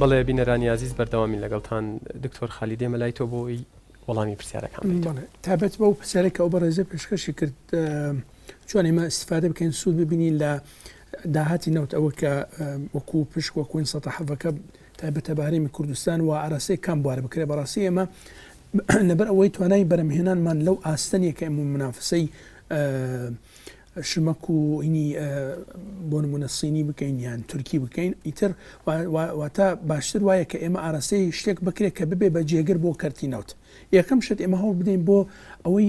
بەڵێ بینەرانی عزیز بەردەوامی لەگەڵتان دکتۆر خالیدێ مەلای تۆ بۆی وەڵامی پرسیارەکان تابەت بەو پرسیارێک ئەو بەڕێزە پێشکەشی کرد چۆن ئێمە استفادە بکەین سوود ببینین لە داهاتی نەوت ئەوە کە وەکو پشک وەکوین سەتە حەڤەکە تایبەتە بە هەرێمی کوردستان و ئاراسەی کام بوارە بکرێ بەڕاستی ئێمە لەبەر ئەوەی توانای بەرەمهێنانمان لەو ئاستەنیەکە ئەم منافسەی شمەک و ئینی بۆ نمونە سینی بکەین یان تورکی بکەین ئیتر واتە باشتر وایە کە ئێمە ئاراسەی شتێک بکرێت کە ببێ بە جێگر بۆ کەرتی نەوت یەکەم شت ئێمە هەوڵ بدەین بۆ ئەوەی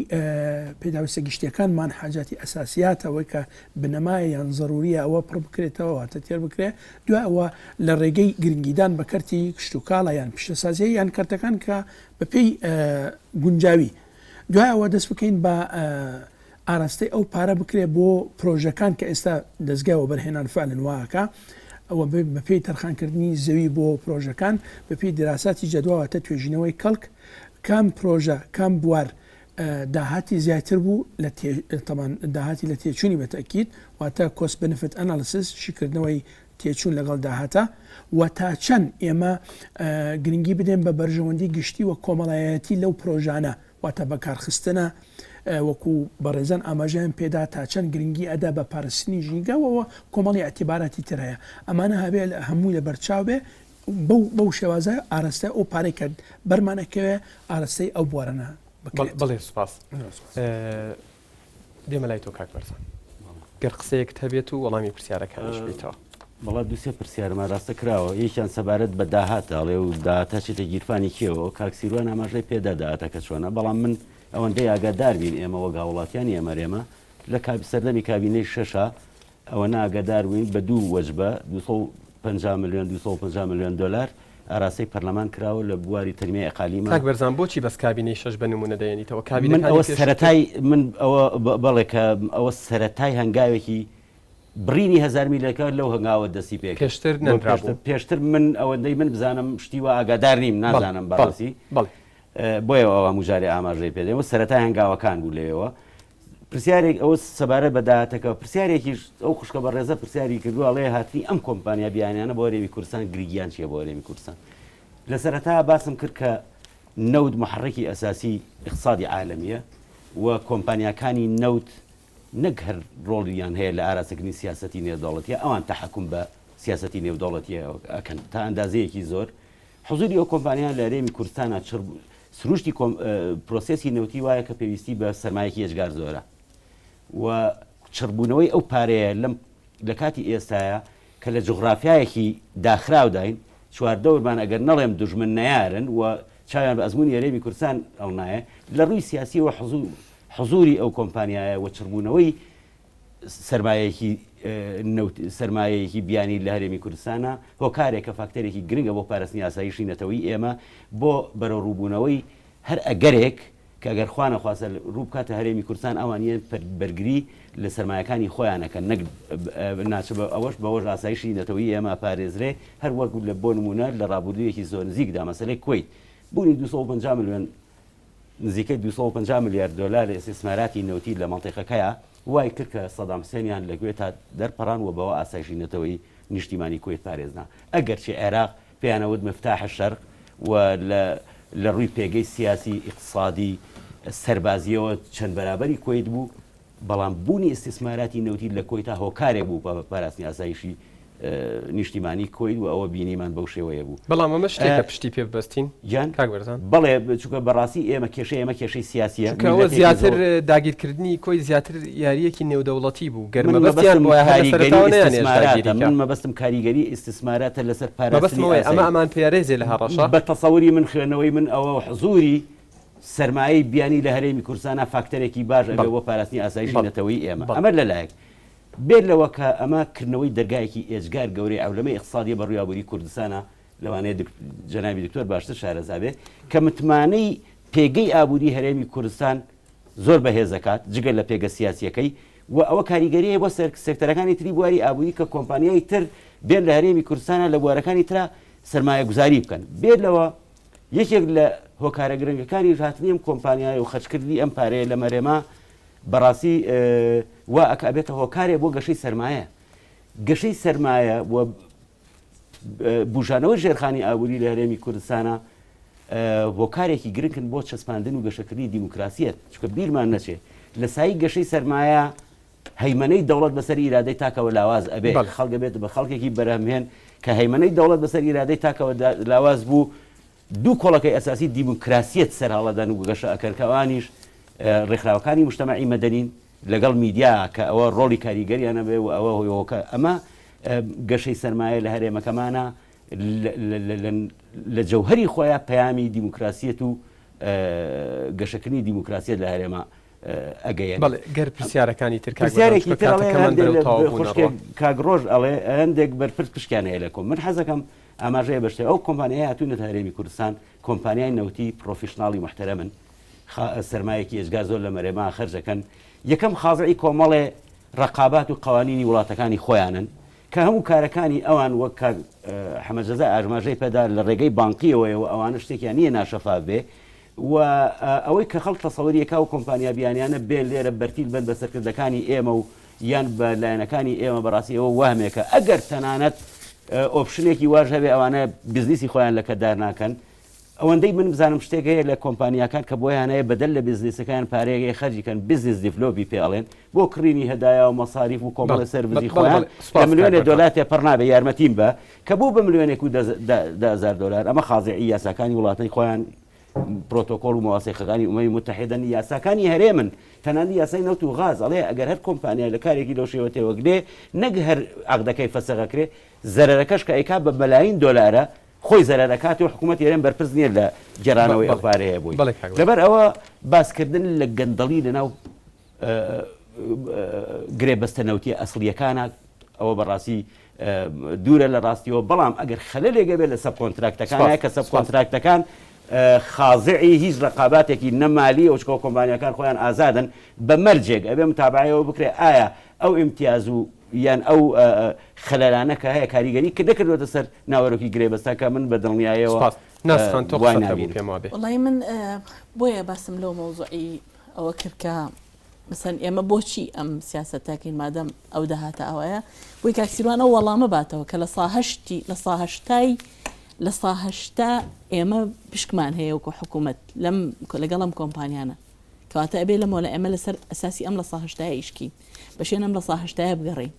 پێداویستە گشتیەکانمان حاجاتی ئەساسیاتە ئەوەی کە بنەمایە یان ضروریە ئەوە پڕ بکرێتەوە واتە تێر بکرێت دوای ئەوە لە ڕێگەی گرنگیدان بە کەرتی کشت و کاڵە یان پیشەسازیە یان کارتەکان کە بەپێی گونجاوی دوای ئەوە دەست بکەین بە ئاراستەی ئەو پارە بکرێت بۆ پرۆژەکان کە ئێستا دەستگایەوە بەرهێنان فعلن واکە ئەوە بەپێی تەرخانکردنی زەوی بۆ پرۆژەکان بەپێی دراساتی جەدواوەتە توێژینەوەی کەڵک کام پرۆژە کام بوار داهاتی زیاتر بوو لە داهاتی لە تێچوونی بەتەکیید واتە کۆست بنفت ئەنالیسیس شیکردنەوەی تێچوون لەگەڵ داهاتە و تا چەند ئێمە گرنگی بدەین بە بەرژەوەندی گشتی و کۆمەڵایەتی لەو پرۆژانە واتە بەکارخستنە وەکو بەڕێزان ئاماژیان پێدا تا چەند گرنگی ئەدا بە پارێزنی ژینگەوەوە کۆمەڵی ئەتیباراتی تر هەیە ئەمانە هەبێ هەمووی لە بەرچاو بێ بەو شێوازە ئاراستە ئەو پارەی کرد بەرمانەکەوێ ئاراستەی ئەو بوارەنە بڵێ سوپاس دێمە لای تۆ کاک بەرزان گەر قسەیەکت هەبێت و وەڵامی پرسیارەکانش بێتەوە بەڵا دووسێ پرسیارمان ڕاستە کراوە یەکیان سەبارەت بە داهاتاڵێ و داهاتە چێتە گیرفانی کێوە کاکسیروان ئاماژەی پێدا داهاتەکە چۆنە بەڵام من ئەوەندەی ئاگادار بین ئێمە وە گاوڵاتیانی ئێمەرێمە لە سەردەمی کابینەی شەشە ئەوە ناگەدار بووین بە دوو وەجبە 250 میلیۆن 250 میلیۆن دلار ئاراسەی پەرلەمان کراوە لە بواری تەنمیای ئەقالیمە کاک بەرزان بۆچی بەس کابینەی شەش بە نمونە دەێنیتەوە من ئەوە سەرەتای من ئەوە بەڵێ کە ئەوە سەرەتای هەنگاوێکی بڕینی هزار میلەکە لەو هەنگاوە دەستی پێ پێشتر من ئەوەندەی من بزانم شتیوە ئاگادار نیم نازانم بەڕاستی بۆیە ئەوە مجارێ ئاماژەی پێدەوە سەرەتای هەنگاوەکان بوو لێەوە پرسیارێک ئەوە سەبارەت بە داهاتەکە پرسیارێکی ئەو خوشکە بە ڕێزە پرسیاری کردووە ئەڵێ هاتنی ئەم کۆمپانیا بیانیانە بۆ هەرێمی کوردستان گریگیان چیە بۆ هەرێمی کوردستان لە سەرەتا باسم کرد کە نەوت محرەکی ئەساسی اقتصادی عالەمیە و کۆمپانیاکانی نەوت نەک هەر ڕۆڵیان هەیە لە ئاراسەکردنی سیاسەتی نێودەوڵەتیە ئەوان تەحەکوم بە سیاسەتی نێودەوڵەتیە ئەکەن تا ئەندازەیەکی زۆر حزوری ئەو کۆمپانیان لە هەرێمی کوردستانە سروشتی پرۆسێسی نەوتی وایە کە پێویستی بە سەرمایەکی هێزگار زۆرە و چڕبوونەوەی ئەو پارەیە لە کاتی ئێستاە کە لە جغرافایەکی داخراوداین چواردەورمان ئەگەر نەڵێم دوژمن نەیارن و چاویان بە ئەزمموی هەرێمی کوردستان ئەڵنایە لە ڕووی سیاسیەوە حزوری ئەو کۆمپانیایە و چڕبوونەوەی سەرمایەیەکی بیانی لە هەرێمی کوردستانە هۆکارێکە فاکتەرێکی گرنگە بۆ پارێزنی ئاسایشی نەتەوەی ئێمە بۆ بەرە ڕووبوونەوەی هەر ئەگەرێک کە ئەگەر خوانە خواستە ڕوو بکاتە هەرێمی کوردستان ئەوانیان بەرگری لە سەرمایەکانی خۆیانەکە ناچە ئەوەش بەوەش ئاسایشی نەتەوەی ئێمە پارێزرێ هەر وەکو لە بۆ نمونە لە ڕابردوویەکی زۆر نزیکدا مەسەلەی کوێیت بوونی 250 میلیۆن نزیکەی 250 میلیارد دلار استثماراتی نەوتی لە مەنطقەکەیە وای کرد کە سەدام حوسێنیان لەگوێ تا دەرپەڕان و بەوە ئاسایشی نەتەوەی نیشتیمانی کوێت پارێزنا ئەگەرچی عێراق پێیانەوت مفتاح شەرق و لە ڕووی پێگەی سیاسی اقتصادی سەربازیەوە چەند بەرابەری کوێت بوو بەڵام بوونی استثماراتی نەوتی لە کۆی تا هۆکارێک بوو بە پاراستنی ئاسایشی نیشتیمانی کۆیت و ئەوە بینیمان بەو شێوەیە بوو بەڵام ئەمە شتێکە پشتی پێ ببەستین یان کاکبەرزان بەڵێ چونکە بەڕاستی ئێمە کێشەی سیاسیە زیاتر داگیرکردنی کۆی زیاتر یاریەکی نێودەوڵەتی بوو گەرمە من مەبەستم کاریگەری ئیسtisماراتە لەسەر پارێزنەوەی ئەمان پێرێزێ لە هەڕەشە بە تەسەووری من خوێنەوەی من ئەوە حزوری سەرمایی بیانی لە هەرێمی کوردستانە فاکتەرێکی باش ئەبێ بۆ پاراستنی ئاسایشی نەتەوەی ئێمە ئەمە لەلایەک بێت لەوە کە ئەمە کردنەوەی دەرگایەکی ئێجگار گەورەی ئەولەمەی اقتصادی بە ڕوویابووری کوردستانە لەوانەیە جەنابی دکتۆر باشتر شارەزابێ کە متمانەی پێگەی ئابووری هەرێمی کوردستان زۆر بەهێزەکات جگەل لە پێگە سیاسیەکەی و ئەوە کاریگەریە بۆ سێکتەرەکانی تری بواری ئابووری کە کۆمپانیای تر بێت لە هەرێمی کوردستانە لە بوارەکانی ترا سەرمایە گوزاری بکەن بێت لەوە یەکێک لە هۆکارە گرنگەکانی هاتنی ئەم کۆمپانیای و خەچکردنی ئەم پارەیە لە مەرێما بەڕاستی وا ئەکە ئەبێتە هۆکارێک بۆ گەشەی سەرمایە و بژانەوە ژێرخانی ئابووری لە هەرێمی کوردستانە هۆکارێکی گرنگن بۆ چەسپاندن و گەشەکردنی دیموکراسیەت چکە بیرمان نەچێت لە سایی گەشەی سەرمایە هەیمەنەی دەوڵەت بەسەر ئیرادەی تاکەوە لاواز ئەبێ خەڵک بێت بە خەڵکێکی بەرهەمهێن کە هەیمەنەی دەوڵەت بەسەر ئیرادەی تاکەوە لاواز بوو دوو کۆڵەکەی ئەساسی دیموکراسیەت سەرهەڵەدان و گەشە ئەکەرکەوانیش ڕێکخراوەکانی مجتەمەعی مەدەنین لەگەڵ میدیا کە ئەوە ڕۆڵی کاریگەریانە بێ و ئەوە هۆیەوەکە ئەمە گەشەی سەرمایە لە هەرێمەکەمانە لە جەوهەری خۆیان پەیامی دیموکراسیەت و گەشەکردنی دیموکراسیەت لە هەرێمە ئەگەیەن گەر پرسیارەکانی پرسیارێکی کاگڕۆژ ئەڵێ هەندێک بەرپرس پشکیان هەیە لە کۆم من حەزەکەم ئاماژەیە بەشتێ ئەو کۆمپانیای هاتوونەتە هەرێمی کوردستان کۆمپانیای نەوتی پرۆفیشناڵی محتەرەمن سەرمایەکی ئێجگا زۆر لە مەرێما خەرجەکەن یەکەم خاضعی کۆمەڵێ ڕقابات و قوانینی وڵاتەکانی خۆیانن کە هەموو کارەکانی ئەوان وەک حەمەجەزا ئاژماژەی پێدا لە ڕێگەی بانقیەوەیەوە ئەوانە شتێکیان نییە ناشەفاف بێ و ئەوەی کە خەڵک تەسەووریەکە و کۆمپانیا بیانیانە بێن لێرە بەرتیل بن بە سەرکردەکانی ئێمە و یان بە لایەنەکانی ئێمە بەڕاستی ئەوە وامێکە ئەگەر تەنانەت ئۆپشنێکی واژ هەبێ ئەوانە بیزنسی خۆیان لە کەدار ناکەن ئەوەندەی من بزانم شتێک هەیە لە کۆمپانیاکان کە بۆیانەیە بەدەل لە بیزنسەکان پارەیەکی خەرجیکەن بیزنس دیڤلۆپی پێڵێن بۆ کڕینی هەدایە و مەساریف و کۆمەڵە سەرویزی خۆیان لە ملیۆنێ دۆلار تێپەڕ نابێ یارمەتیم بە کە بوو بە ملیۆنێک و 10,000 دلار ئەمە خازعی یاساکانی وڵاتەی خۆیان پرۆتۆکۆڵ و مەواسیقەکانی ئومەی متحیدن یاساکانی هەرێمن تەنانەت یاسای نەوت و غاز ئەڵێ ئەگەر هەر کۆمپانیا لە کارێکی لەو شێوە تێوەگرێ نەک هەر عەقدەکەی فەسەخەکرێ زەرەرەکەش کە ئەیکا بە بەلاین دۆلارە خۆی زەرەرەکاتی و حکوومەت هێرێم بەرپرس نییە لە گەرانەوەی ئەو پارەیە بووی لەبەر ئەوە باسکردن لە گەندەڵی لەناو گرێبەستە نەوتی ئەسڵیەکانە ئەوە بەڕاستی دوورە لە ڕاستیەوە بەڵام ئەگەر خەلەلێگە بێت لە سەب کۆنتراکتەکانە کە سەب کۆنتراکتەکان خازعی هیچ ڕقاباتێکی نەمالی ئەو چکۆ کۆمپانیەکان خۆیان ئازادن بە مەرجێک ئەبێ متابعەوە بکرێ ئایا ئەو ئیمتیاز و یان ئەو خەلەلانە کە هەیە کاریگەری کە دەکردوێتە سەر ناوەرۆکی گرێبەستەکە من بە دڵنیایەوە وڵی من بۆیە باسم لەو مەوزوعی ئەوە کرد کە مثلا ئێمە بۆچی ئەم سیاسەتاکەین مادەم ئەو دەهاتە ئەوەیە بۆی کاکسیروانە وەڵامە باتەوە کە لە ساهشتا ئێمە پشکمان هەیە وکو حکوومەت لەگەڵم کۆمپانیانە کەواتە ئەبێ لەمەوە لە ئێمە لەسەر ئەساسی ئەم لە ساهشتایە ئیشکی بەشێن ئەم لە ساهشتایە بگەڕین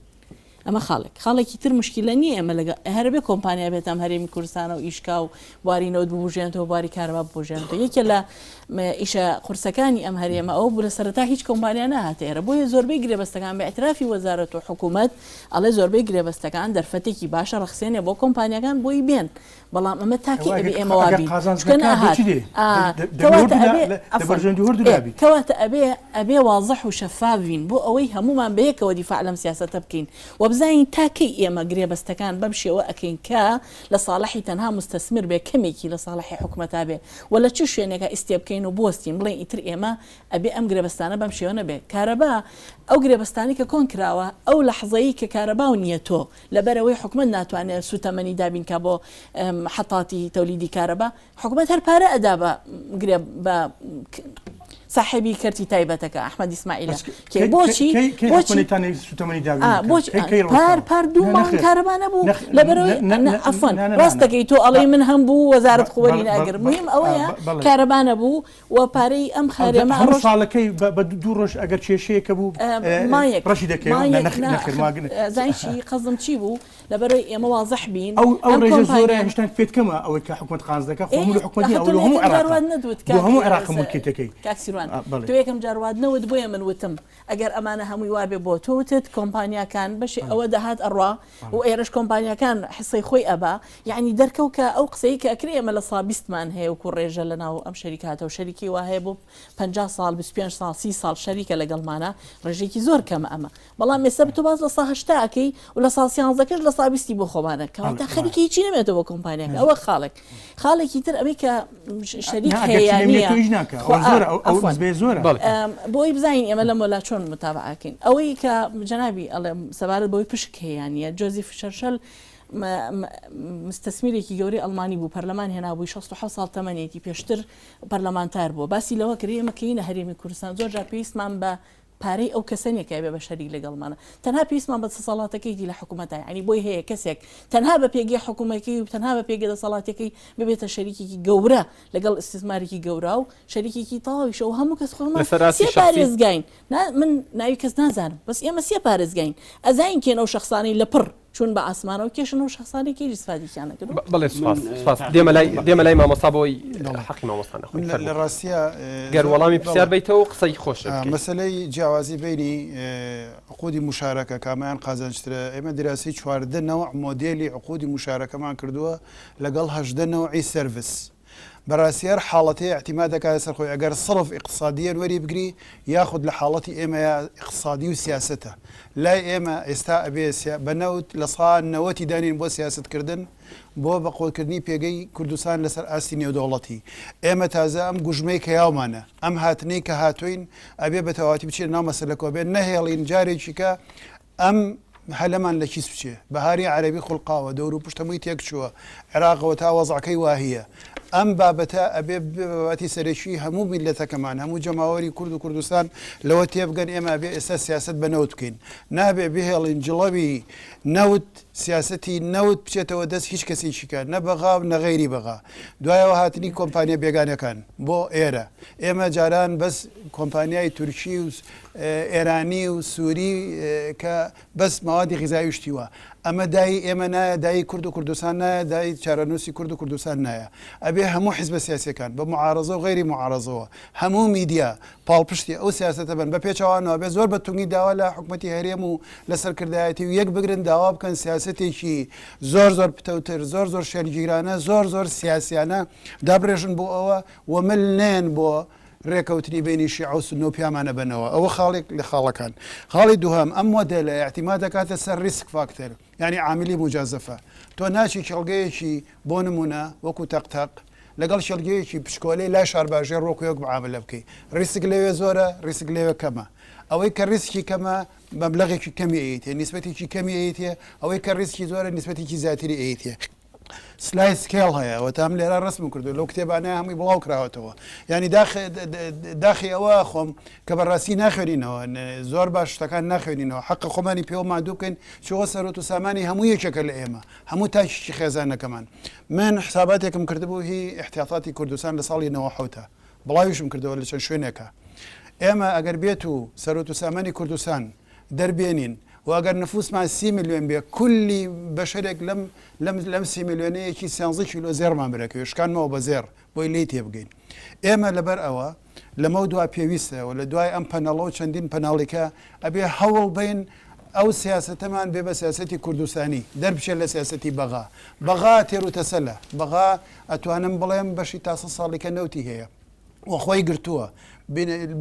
ئەمە خاڵێکی تر مشکلە نییە ئێمە لەگە هەربێ کۆمپانیا بێت ئەم هەرێمی کوردستانە و ئیشکا و بوارینەوە ببوژێنەوە بواری کارەبا ببوژێنەوە یەکێ لە ئیشە قورسەکانی ئەم هەرێمە ئەو بوو لە سەرەتا هیچ کۆمپانیا نهاتە ئێرە بۆیە زۆربەی گرێبەستەکان بە ئەترافی وەزارەت و حکوومەت ئەڵێ زۆربەی گرێبەستەکان دەرفەتێکی باشە ڕەخسێنێ بۆ کۆمپانیەکان بۆی بێن بەڵام ئەمە تاکی ئەبێ ئێمە وابین کەواتە ئەبێ واضح و شەفاوین بۆ ئەوەی هەمومان بەیەکەوە دیفاع لەم سیاسەتە بکەین و بزانین تاکەی ئێمە گرێبەستەکان بەم شێوە ئەکەین کە لە ساڵحی تەنها مستەسمر بێ کەمێکی لە ساڵحی حکوومەتا بێ و لە چ شوێنێکە ئیسێ بکەین و بۆستین بڵێن ئیتر ئێمە ئەبێ ئەم گرێبەستانە بەم شێوە نەبێ کارەبا ئەو گرێبەستانی کە کۆن کراوە ئەو لەحظەیە کە کارەبا و نییە تۆ لەبەرەوەی حکوومەت ناتوانێت سوتەمەنی دابین کە بۆ حتاتی تەولیدی کارەبا حکوومەت هەر پارە ئەدا بە صاحبی کەرتی تایبەتەکە ئەحمەد ئیسماعیلە بۆچی پار دوو ماڵ کارەبا نەبوو لەبەرەوەی ئەفەن ڕاستەکەی تۆ ئەڵێ من هەم بوو وەزارەت قووەری ناگر مهم ئەوەیە کارەبا نەبوو و پارەی ئەم خارێمە ساڵەکەی بە دوو ڕۆژ ئەگەر کێشەیەکە بوو ڕەشی دەکەزانشی قەزم چی بوو لەبەرەوەی ئێمە وازەح بین ئەو ڕێژە زۆرە هێشتان پێتکەمە ئەوەی کە حکوومەت قانز دەکە خۆمول حکوومەتی هەموو عێراق مولکیتەکەی تۆ یەکەم جاروادنەوت بۆیە من وتم ئەگەر ئەمانە هەمووی وابێ بۆ تۆوتت کۆمپانیاکان بەشی ئەوە دەهات ئەڕوا و ئێرەش کۆمپانیاکان حسەی خۆی ئەبا یعنی دەرکەوکە ئەو قسەی کە ئەکرێ ئێمە لە سابیستمان هەیە وکو ڕێژە لەناو ئەم شەریکاتە و شەریکی وا هەیە بۆ 50 ساڵ 25 ساڵ 30 ساڵ شەریکە لەگەڵمانە ڕێژێکی زۆر کەمە ئەمە بەڵام ئێستا تۆ باز لە ساهشتاکەی و لە ساڵ 11کەش لە سابیستی بۆ خۆمانە کەواتە خەریکی هیچی نەمێتەوە بۆ کۆمپانیاکە ئەوە خاڵێکی تر ئەوەی کە شەریک هەیە بۆی بزانین ئێمە لە مۆلا چۆن متابعەکەین ئەوەی کە جەنابی ئەڵێ سەبارەت بۆی پشک هەیەیانە جۆزیف شەرشەل مستەسمیرێکی گەورەی ئەڵمانی بوو پەرلەمان هێنابووی 67 ساڵ تەمەنێتی پێشتر پەرلەمانتار بووە باسی لەوە کردی ئێمە کەینە هەرێمی کوردستان زۆر جار پێویستمان بە پارەی ئەو کەسێنێکە بێ بە شەریک لەگەڵمانە تەنها پێویستمان بە دەسەڵاتەکەیی لە حکوومەتە ینی بۆی هەیە کەسێک تەنها بە پێگەی حکوومەتەکەی و تەنها بە پێگە دەسەڵاتەکەی ببێتە شەریکێکی گەورە لەگەڵ استثمارێکی گەورە و شەریکێکی تەواویشە و هەموو کەس سێ پارێزگاین من ناوی کەس نازانم بەس ئێمە سێ پارێزگاین ئەزاین کێن ئەو شخصانی لە پڕ چون بە ئاسمانەوە کێشن و شخصانێکی ئیسفادییان نەکرد بەڵێ سپاس دێمە لای مامۆستا بۆی حەقی مامۆستا نەخۆی لە ڕاستیە گەر وەڵامی پرسیار بیتەوە قسەی خۆش مەسلەی جیاوازی بینی عقودی مشارەکە کامیان قازانجترە ئێمە دراسی 14 نەوع مۆدێلی عقودی مشارەکەمان کردووە لەگەڵ 18 نەوعی سەرڤیس بەڕاستیار حاڵەتی احتیمادەکە سەرخۆی ئەگەر صرف اقتصادیە وەری بگری یاخود لە حاڵەتی ئێمە اقتصادی و سیاسەتە لای ئێمە ئێستا ئەبێ بەنەوت لە ساڵ 90 دانین بۆ سیاستکردن بۆ بەقۆڵکردنی پێگەی کوردستان لەسەر ئاستی نێودەوڵەتی ئێمە تازە ئەم گوژمەی کە یاومانە ئەم هاتنەی کە هاتوین ئەبێ بە تەواتی بچێت ناو مەسەلەکەوە بێت نەهێڵین جارێکی کە ئەم هەلەمان لە چیز بچێ بەهاری عەرەبی خوڵقاوە دەور و پشتەمووی تێک چووە عێراقەوە تا وەزعەکەی واهەیە ئەم بابەتە ئەبێ بابەتی سەرەکی هەموو میلەتەکەمان هەموو جەماوەری کورد و کوردستان لەوە تێبگەن ئێمە بێ ئێستا سیاست بەنەوت بکەین نابێ بهێڵین جڵەوی نەوت سیاسەتی نەوت بچێتەوە دەست هیچ کەسێکیکە نە بەغا و نە غەیری بەغا دوایەوە هاتنی کۆمپانیا بێگانەکان بۆ ئێرە ئێمە جاران بەس کۆمپانیای تورکی و ئێرانی و سووری کە بەس ماوادی غیزایی شتیوە ئەمە دای ئێمە نایە دای کورد و کوردستان نایە دای چارەنووسی کورد و کوردستان نایە ئەبێ هەموو حیزبە سیاسەکان بە معارەزە و غەیری معارەزەوە هەموو میدیا پاڵپشتی ئەو سیاسەتە بن بە پێچەوانەوە بێ زۆر بە تونگی داوا لە حکوومەتی هەرێم و لەسەرکردایەتی و یەک بگرن داوا بکەن سیاسەتێکی زۆر پتەوتر زۆر شێرگیرانە زۆر سیاسیانە دابڕێژن بۆ ئەوە ومل نێن بۆ ڕێکەوتنی بینی شیعە و سوننە و پیامانە بنەوە ئەوە خاڵێک لە خاڵەکان خاڵی دووهەم ئەم مۆدێلە احتیماد دەکاتە سەر ریسک فاکتەر یعنی عاملی مجازەفە تۆ ناچی کێڵگەیەکی بۆ نمونە وەکو تەقتەق لەگەڵ شێڵگەیەکی پشکۆلەی لای شارباژێر ڕۆکویەک معاملە بکەی ریسک لەوێ زۆرە ریسک لەوێ کەمە ئەوەی کە ریسکی کەمە مەبلەغێکی کەمی ئەیتێ نیسبەتێکی کەمی ئەیتێ ئەوەی کە ریسکی زۆرە نیسبەتێکی زیاتری ئەیتێ سلای سکێڵ هەیە و تام لێرە ڕسم کردو لەو کتێبانەیە هەمووی بڵاو کراوەتەوە ینی داخی ئەوە خۆم کە بەڕاستی ناخوێنینەوە زۆر باش شتەکان ناخوێنینەوە حەق خۆمانی پێوە مادوو بکەین چۆ سەرۆت و سامانی هەموو یەکێکە لە ئێمە هەموو تاکیی خێزانەکەمان من حساباتێکم کردبوو هی احتیاطاتی کوردستان لە ساڵی 90 بڵاویشم کردەوە لە چەند شوێنێکە ئێمە ئەگەر بێت و سەرۆت و سامانی کوردستان دەربێنین واگەر نفوسمان 30 میلیۆن بێ کولی بەشەرێک لەم 30 میلیۆنەیەکی 13 کیلۆ زێرمان برەکەوێ شکانمەوە بە زێر بۆی لی تێبگەین ئێمە لەبەر ئەوە لەمە دوای پێویستەوە لە دوای ئەم پەنەڵە و چەندین پەناڵێکە ئەبێ هەوڵ بین ئەو سیاسەتەمان بێ بە سیاسەتی کوردستانی دەربچێت لە سیاسەتی بەغا تێر و تەسەلە بەغا ئەتوانم بڵێم بەشی تا 100 ساڵێکە نەوتی هەیە وەخۆی گرتووە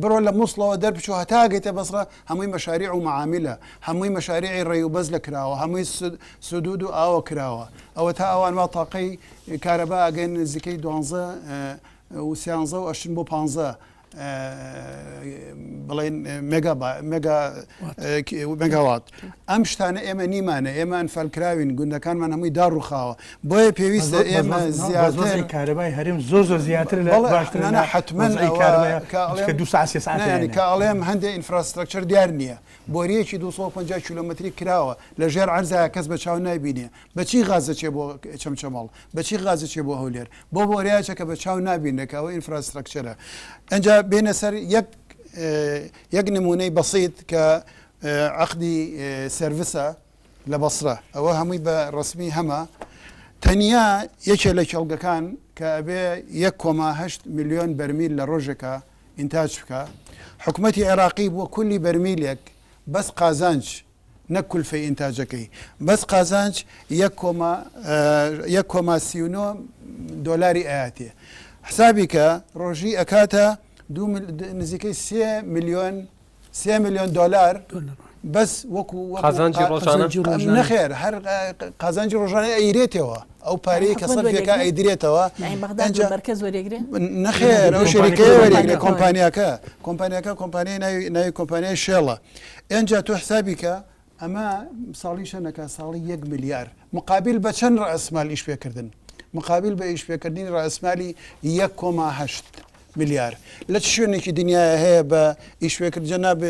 بڕۆ لە مووسڵەوە دەربچوو هەتاگەیتە بەسڕە هەمووی مەشاریع و معاملە هەمووی مەشاریعی ڕێوبەز لە کراوە هەمووی سودود و ئاوە کراوە ئەوە تا ئەوان وا تاقەی کارەبا ئەگەن نزیکەی 12 و 13 و ئەشتن بۆ 15 بڵێن مێگاوات ئەم شتانە ئێمە نیمانە ئێمە ئەنفالکراوین گوندەکانمان هەمووی داڕوخاوە بۆیە پێویستە ئێمە زیاتر کارەبای هەرێم زۆر زیاتر لە باشترانە حتمما کاڵێم هەندێک ئینفراستراکچەر دیار نییە بۆریەکی 250 کیلومتری کراوە لە ژێر عەرزایە کەس بە چاو نابینێ بەچی غازە چێ بۆ چەمچەماڵ بەچی غازە چێ بۆ هەولێر بۆ بۆریاچە کە بە چاو نابینێکە ئەوە ئینفراستراکچەرە ئەنجا بینە سەر یەک نمونەی بەسیط کە عەقدی سەرڤسە لە بەسرە ئەوە هەمووی بە ڕسمی هەمە تەنیا یەکێ لە کێڵگەکان کە ئەبێ 1.8 میلیۆن بەرمیل لە ڕۆژێکە ئینتاج بکە حکوومەتی عێراقی بۆ کولی بەرمیلێک بەس قازانج نەک کولفەی ئینتاجەکەی بەس قازانج 1.39 دۆلاری ئاەتێ حسابی کە ڕۆژی ئەکاتە نزیکەی 3 میلیۆن دلار بەس وەکو قازانجی ڕۆژانە نەخێر هەر قازانجی ڕۆژانە ئەیرێتەوە ئەو پارەیە کە سەرفێکە ئەیدرێتەوە نەخێر ئەو شەریکەیە وەرێگرێ کۆمپانیای ناوی کۆمپانیای شێڵە ئەنجا تۆ حسابی کە ئەمە ساڵی شەنەکە ساڵی 1 میلیارد مقابل بە چەند ڕەسمال ئیش پێکردن مقابل بە ئیش پێکردنی ڕەسمالی 1.8 ملیار لە چ شوێنێکی دنیاە هەیە بە ئیشوێکرد جەناب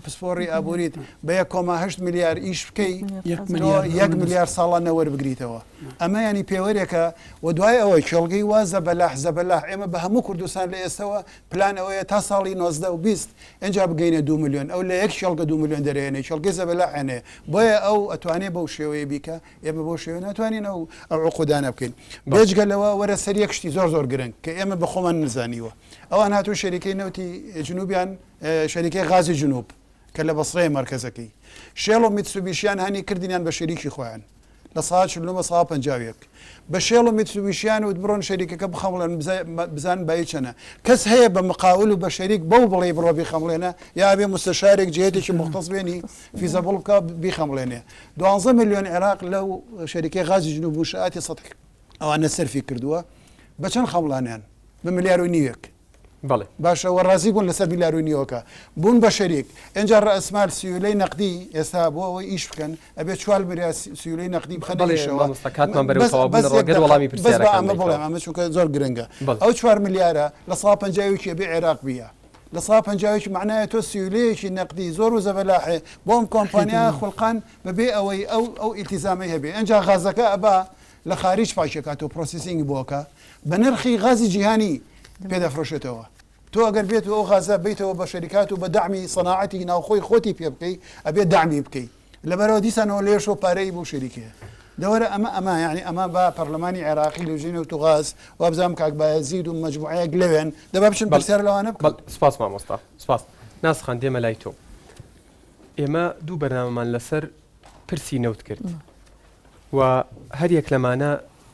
پسپۆڕی ئابووریت بە 1.8 میلیار ئیش بکەی 1 میلیار ساڵانە وەربگریتەوە ئەمە ینی پێوەرێکە و دوای ئەوەی کێڵگەی وازە بەلاح زەبەلاح ئێمە بە هەموو کوردستان لە ئێستەوە پلان ئەوەیە تا ساڵی 1920 ئەجا بگەینە 2 میلیۆن ئەو لە یەک شێڵگە 2 میلیۆن دەرێنێ شێڵگەی زەبەلاح هێنێ بۆیە ئەو ئەتوانێت بەو شێوەیە بیکە ئێمە بۆ شێوە ناتوانین ئەو عقودانە بکەین بێجگەلەوە وەرە سەر یەک شتی زۆر گرنگ کە ئێمە بە خۆمان نزانیوە ئەوان هاتوو شەریکەی نەوتی جنوبیان شەریکەی غازی جنوب کە لە بەسڕەیە مرکزەکەی شێڵ و میتسوبیشیان هەنی کردیان بە شەریکی خۆیان لە ساعت 1950 بە شێڵ و میتسوبیشیان و بڕۆن شەریکەکە بخەمڵێن بزان بای چەنە کەس هەیە بە مقاول و بە شەریک بەو بڵێ بڕۆ بیخەمڵێنە یا بێ مستەشارێک جێتێکی مختص بێنی فیزەبڵ بکە بیخەمڵێنێ 12 میلیۆن عێراق لەو شەریکەی غازی جنوب و شعاتی سەد ئەوانە سەرفی کردووە بە چەند خەمڵانیان بە ملیار و نیوەک باشەوە ڕازی بوون لەسەر میلیار و نیوەکە بوون بە شەریک ئەجا ڕئەسمال سیولەی نەقدی ئێستا بۆ ئەوەی ئیش بکەن ئەبێ 4 میلیار سیولەی نەقدی بخەنەوەڵامی ئەمە چونکە زۆر گرنگە ئەو 4 میلیارە لە 150 بێ عێراق بیە لە 150 معنایە تۆ سیولەیەکی نەقدی زۆر و زەبەلاحێ بۆم کۆمپانیا خوڵقان بەبێ ئەوەی ئەو ئیلتیزامی هەبێ ئەجا غازەکە ئەبا لە خارج پاشەکات و پرۆسیسینگ بۆکە بە نرخی غازی جیهانی پێدەفرۆشێتەوە تۆ ئەگەر بێت و ئەو غازە بیتەوە بە شەریکات و بە دامی سەناعەتی ناوخۆی خۆتی پێ بکەی ئەبێت دامی بکەیت لەبەرەوە دیسانەوە لێش و پارەی بۆ شەریکەیە دەوەرە ئەمە یعنی ئەمە بە پەرلەمانی عێراقی لەژینە و توغاز وابزانام کاک بایەزید و مەجموعەیەک لەوێن دەبا بچن پرسیار لەوانە بکەن سپاس مامۆستا سپاس ناسخان دێمە لای تۆ ئێمە دوو بەرنامەمان لەسەر پرسی نەوت کرد و هەر یەک لەمانە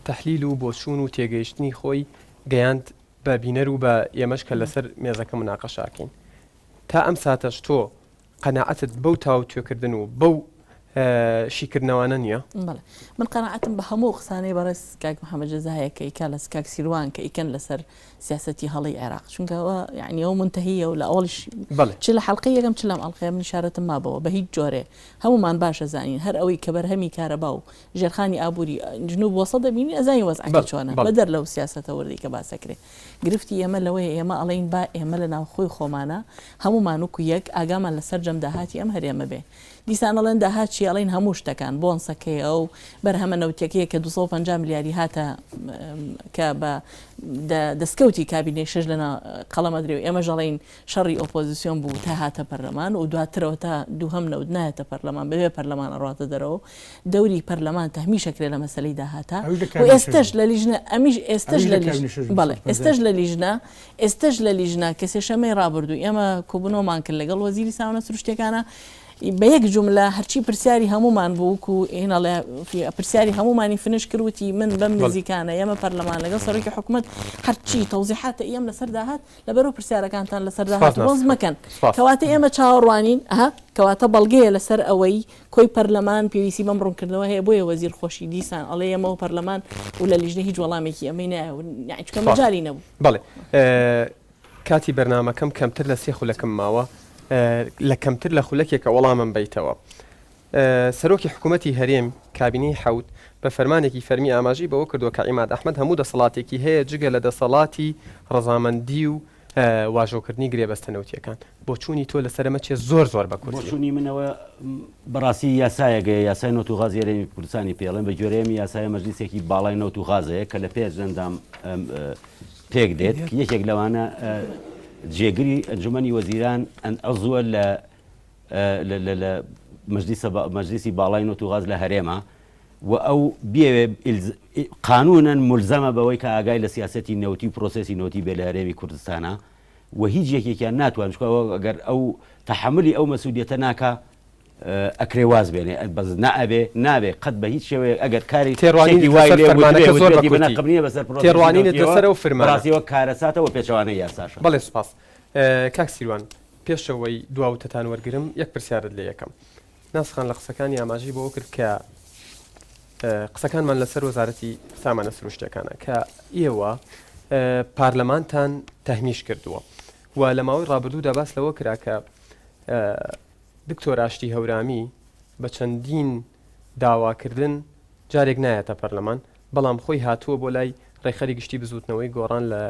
تەحلیل و بۆچوون و تێگەیشتنی خۆی گەیاند بە بینەر و بە ئێمەش کە لەسەر مێزەکە مناقەشاکەین تا ئەم ساتەش تۆ قەناعەتت بەو تاو توێکردن و بەو شیکردنەوەوانە نییە من قەناعەتم بە هەموو قسانەی بەڕێز کاک محەممەد جەزایە کە ئیکا لە کاک سیروان کە ئیکەن لەسەر سیاسەتی هەڵی عێراق چونکەەوە یعنی ئەو منتهیە و لە ئەوڵش چ لە حەڵقی یەکەم چ لەم ئەڵقەیە من شارەتم مابەوە بە هیچ جۆرێ هەمومان باشە زانین هەر ئەوەی کە بەرهەمی کارەبا و ژێرخانی ئابووری جنوب وەسە دەبینی ئەزانی وەزعەکە چۆنە بەدەر لەو سیاسەتە وەردی کە باسەکرێ گرفتی ئێمە لەوەیە ئێمە ئەڵین با ئێمە لە ناوخۆی خۆمانە هەمومان وکو یەک ئاگامان لەسەر جەم داهاتی ئەم هەرێمە بێ دیسانەڵێن داهاچی ئەڵین هەموو شتەکان بۆنسەکەی ئەو بەرهەمە نەوتەکەیە کە 250 میلیاری هاتە کە بە دەستکەوتی کابینەی شەش لەنا قەڵەمە درێ و ئێمە ژەڵین شەڕی ئۆپۆزیسیۆن بوو تا هاتە پەرلەمان و دواترەوە تا دووهەم نەوت نایەتە پەرلەمان بەبێ پەرلەمان ئەڕاتە دەرەوە دەوری پەرلەمان تەهمیشەکرێ لە مەسەلەی داهاتە و ئێستش لە لیژنە ئەمیش ئێستش لە لیژنە کە سێشەمەی ڕابردوو ئێمە کۆبوونەوەمان کرد لەگەڵ وەزیری ساونە سروشتەکانە بە یەک جملە هەرچی پرسیاری هەمومان بووکو ئێنەڵێ پرسیاری هەمومانی فنش کردوتی من بەم نزیکانە ئێمە پەرلەمان لەگەڵ سەرۆکی حکوومەت هەرچی تەوزیحاتە ئێم لەسەر داهات لەبەرەوە پرسیارەکانتان لەسەر داهات بۆز مەکەن کەواتە ئێمە چاوەڕوانین کەواتە بەڵگەیە لەسەر ئەوەی کۆی پەرلەمان پێویستی بەم ڕوونکردنەوە هەیە بۆیە وەزیر خۆشی دیسان ئەڵێ ئێمە و پەرلەمان و لە لیژنە هیچ وەڵامێکی ئەمەی نایە چونکە مەجالی نەبوو بەڵێ کاتی بەرنامەکەم کەمتر لە سێ خولەکەم ماوە لە کەمتر لە خولەکێکە وەڵامم بیتەوە سەرۆکی حکوومەتی هەرێم کابینەی حەوت بە فەرمانێکی فەرمی ئاماژی بەوە کردووە کە عیماد ئەحمەد هەموو دەسەڵاتێکی هەیە جگە لە دەسەڵاتی ڕەزامەندی و واژۆکردنی گرێبەستەنەوتیەکان بۆ چوونی تۆ لەسەرمە چێ زۆر بە کوردی بۆ چوونی منەوە بەڕاستی یاسایەگە یاسای نەوت و غازی هەرێمی کوردستانی پێڵێن بە جۆرەیەمی یاسای مەجلیسێکی باڵای نەوت و غازەیە کە لە پێش دەندام پێک دێت یەکێک لەوانە جێگری ئەنجومەنی وەزیران ئەزووە لە مەجلیسی باڵای نەوت و غاز لە هەرێمە و ئەو بێوێ قانونەن ملزەمە بەوەی کە ئاگای لە سیاسەتی نەوتی و پرۆسەسی نەوتی بێ لە هەرێمی کوردستانە و هیچ یەکێکیان ناتوان چکەوە ئەگەر ئەو تەحملی ئەو مەسئولیەتە ناکە ئەکرێ واز بێنێ بەس نابێ قەت بە هیچ شێوەیە ئەگەر کاری تێڕوانینێت لەسەر و فەرمانڕاستیەوە کارەساتەوە پێچەوانەی یاساشە بەڵێ سوپاس کاک سیروان پێشەوەی دواوتتان وەرگرم یەک پرسیارت لێ یەکەم ناسخان لە قسەکانی ئاماژی بۆ کرد کە قسەکانمان لەسەر وەزارەتی سامانە سروشتەکانە کە ئێوە پارلەمانتان تەهمیش کردووە و لە ماوەی ڕابردوودا باس لەوە کرا کە دکتۆر ئاشتی هەورامی بە چەندین داواکردن جارێک نایەتە پەرلەمان بەڵام خۆی هاتووە بۆ لای ڕێخەری گشتی بزوتنەوەی گۆڕان لە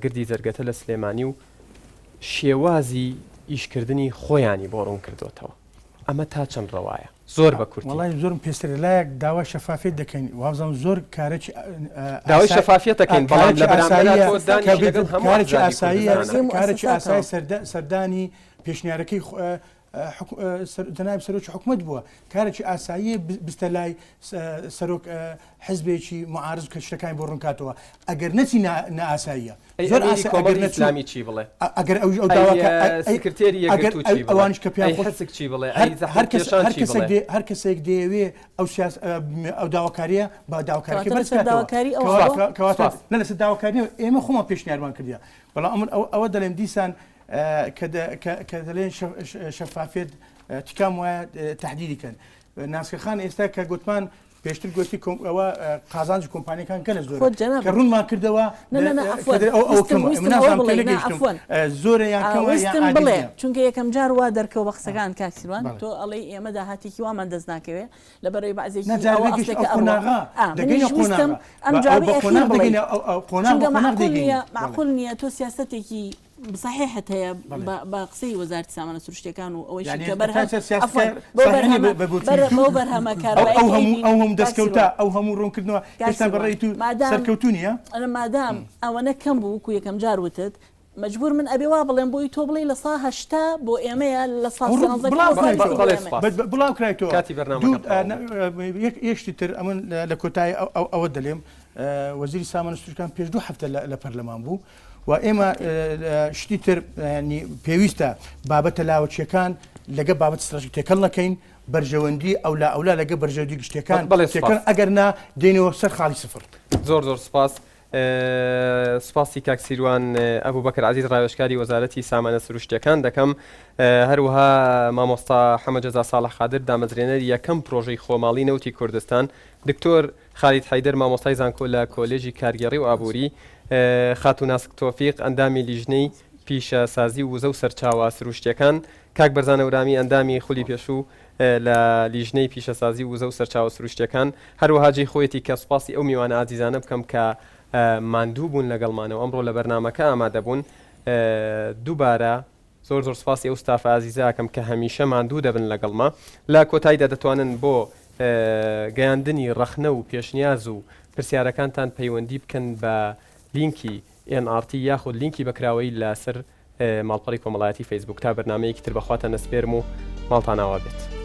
گردی جەرگەتە لە سلێمانی و شێوازی ئیشکردنی خۆیانی بۆ ڕوون کردوتەوە ئەمە تا چەند ڕەوایە زۆر بە کورتی وڵی زۆرم پێستر لایەک داوا شەفافێت دەکەین وازم زۆر کارێکی داوای شەفافیت دەکەین بەڵام لە کارێکی ئاسایی سەردانی پێشنیارەکەی جناب سەرۆکی حکومت بووە کارێکی ئاسایی بستە لای سەرۆک حزبێکی معارض کە شتەکانی بۆ ڕوونکاتەوە ئەگەر نەچی نائاساییە زۆر ئیسلامی چی بڵێ ئەگەر ئەو سکرتێری ئەوانش کە پیان حسک چی بڵێ هەر کەسێک دەیەوێ ئەو داواکاریە با داواکاری نە لەسەر داواکاری ئێمە خۆمان پێشنیارمان کردیا بەڵام ئەوە دەڵێم دیسان کە دەڵێن شەفافێت تکام وایە تهدیدیکەن ناسکەخان ئێستا کە گوتمان پێشتر گوتی ئەوە قازانجی کۆمپانیەکان کە لە زۆر کە ڕوونمان کردەوە زۆرە یاویستم بڵێ چونکە یەکەم جار وا دەرکەوە بە قسەکان کاکسیروان تۆ ئەڵێ ئێمە داهاتێکی وامان دەست ناکەوێت لەبەرەوەی بەعزێکی معقول نییە تۆ سیاستێکی بصحيحة هي بقصي وزارة السامانة سروشتيكان وأول شيء كبرها بوبرها مكاربائي أو هم دسكوتا أو هم رون كدنوا كشتان بريتو سركوتونيا أنا ما دام أو أنا كم بوكو يكم جار وتد مجبور من أبي وابل بوي توبلي لصاها شتا بو إيميا لصاها بلاو كرايتو كاتي برنامج يشتتر أمن لكوتاي أو الدليم وزير السامانة سروشتيكان بيش دو حفتة لبرلمان بو وإما شتيتر يعني بيويستا بابت لاوتشيكان لقى بابت استراتيجي تكلنا كين برجوندي أو لا لقى برجودي شتيكان أجرنا ديني وسر خالي صفر زور سباس سپاسی کاک سیروان ئەبوو بەکر عزیز ڕاوێژکاری وەزارەتی سامانە سروشتیەکان دەکەم هەروەها مامۆستا حەمەد جەزا ساڵح قادر دامەزرێنەری یەکەم پرۆژەی خۆماڵی نەوتی کوردستان دکتۆر خالید حەیدەر مامۆستای زانکۆ لە کۆلێژی کارگەڕی و ئابووری خاتوو ناسک تۆفیق ئەندامی لیژنەی پیشە سازی و وزە و سەرچاوە سروشتیەکان کاک بەرزانە ورامی ئەندامی خولی پێشوو لە لیژنەی پیشەسازی و وزە و سەرچاوە سروشتیەکان هەروەها جێی خۆیەتی کە سوپاسی ئەو میوانە ئازیزانە بکەم کە ماندوو بوون لەگەڵمانەوە ئەمڕۆ لە بەرنامەکە ئامادە بوون دووبارە زۆر سوپاسی ئەو ستاف ئازیزاکەم کە هەمیشە ماندوو دەبن لەگەڵما لە کۆتاییدا دەتوانن بۆ گەیاندنی ڕەخنە و پێشنیاز و پرسیارەکانتان پەیوەندی بکەن بە لینکی NRT یاخود لینکی بەکراوەی لەسەر ماڵپەڕی کۆمەڵایەتی فەیسبوک تا بەرنامەیەکی تر بەخواتە نەسپێرم و ماڵتان ئاوا بێت.